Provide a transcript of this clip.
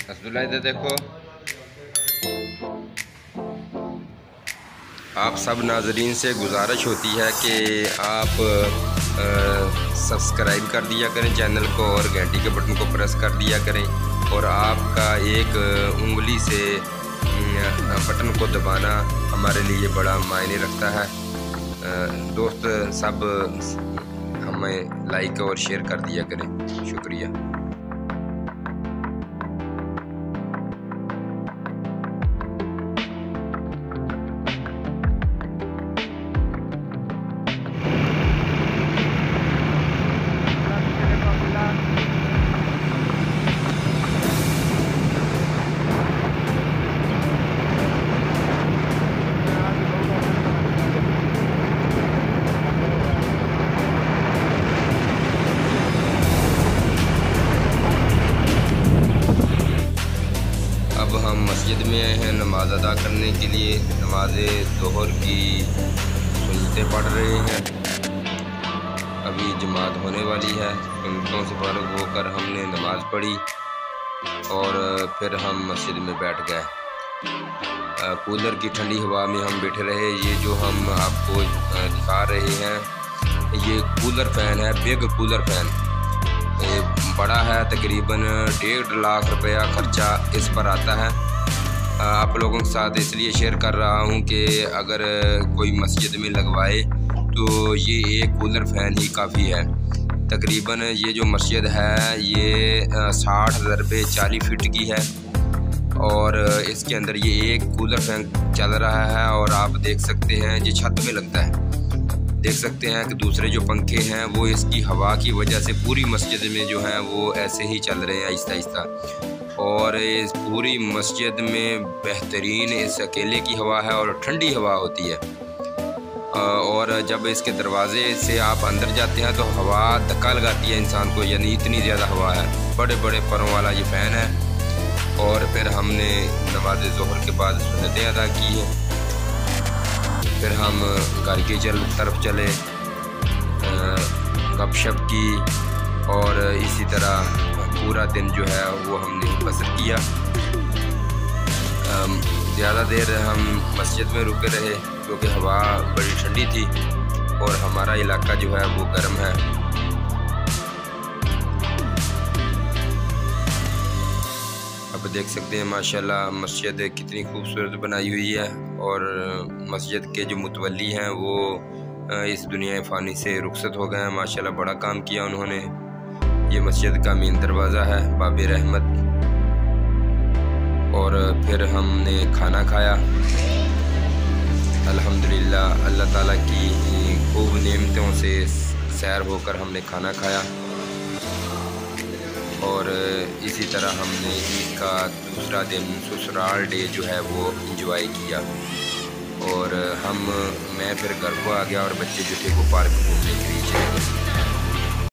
हसदुल्ला इधर देखो। आप सब नाजरीन से गुजारिश होती है कि आप सब्सक्राइब कर दिया करें चैनल को और घंटी के बटन को प्रेस कर दिया करें, और आपका एक उंगली से बटन को दबाना हमारे लिए बड़ा मायने रखता है। दोस्त सब हमें लाइक और शेयर कर दिया करें। शुक्रिया। अब हम मस्जिद में आए हैं नमाज अदा करने के लिए। नमाज ज़ोहर की सुन्नतें पढ़ रहे हैं। अभी जमात होने वाली है। सुन्नतों से फारिग होकर हमने नमाज पढ़ी और फिर हम मस्जिद में बैठ गए। कूलर की ठंडी हवा में हम बैठे रहे। ये जो हम आपको दिखा रहे हैं ये कूलर फ़ैन है, बिग कूलर फ़ैन। ये बड़ा है, तकरीबन 1.5 लाख रुपया ख़र्चा इस पर आता है। आप लोगों के साथ इसलिए शेयर कर रहा हूँ कि अगर कोई मस्जिद में लगवाए तो ये एक कूलर फ़ैन ही काफ़ी है। तकरीबन ये जो मस्जिद है ये 60,000 रुपये 40 फीट की है और इसके अंदर ये एक कूलर फ़ैन चल रहा है। और आप देख सकते हैं ये छत में लगता है। देख सकते हैं कि दूसरे जो पंखे हैं वो इसकी हवा की वजह से पूरी मस्जिद में जो है वो ऐसे ही चल रहे हैं आहिस्ता आहिस्ता। और इस पूरी मस्जिद में बेहतरीन इस अकेले की हवा है और ठंडी हवा होती है। और जब इसके दरवाज़े से आप अंदर जाते हैं तो हवा धक्का लगाती है इंसान को, यानी इतनी ज़्यादा हवा है। बड़े बड़े परों वाला ये फ़ैन है। और फिर हमने नमाज ज़ोहर के बाद सुन्नतें अदा की है। फिर हम घर की तरफ चले, गपशप की और इसी तरह पूरा दिन जो है वो हमने बसर किया। ज़्यादा देर हम मस्जिद में रुके रहे क्योंकि हवा बड़ी ठंडी थी और हमारा इलाका जो है वो गर्म है। अब देख सकते हैं माशाल्लाह मस्जिद कितनी खूबसूरत बनाई हुई है। और मस्जिद के जो मुतवल्ली हैं वो इस दुनिया फ़ानी से रुखसत हो गए हैं। माशाल्लाह बड़ा काम किया उन्होंने। ये मस्जिद का मेन दरवाज़ा है, बाबे रहमत। और फिर हमने खाना खाया। अल्हम्दुलिल्लाह अल्लाह ताला की खूब नेमतों से सैर होकर हमने खाना खाया। और इसी तरह हमने ईद का दूसरा दिन ससुराल डे जो है वो इंजॉय किया। और मैं फिर घर को आ गया और बच्चे जो थे वो पार्क घूमने के लिए चले गए।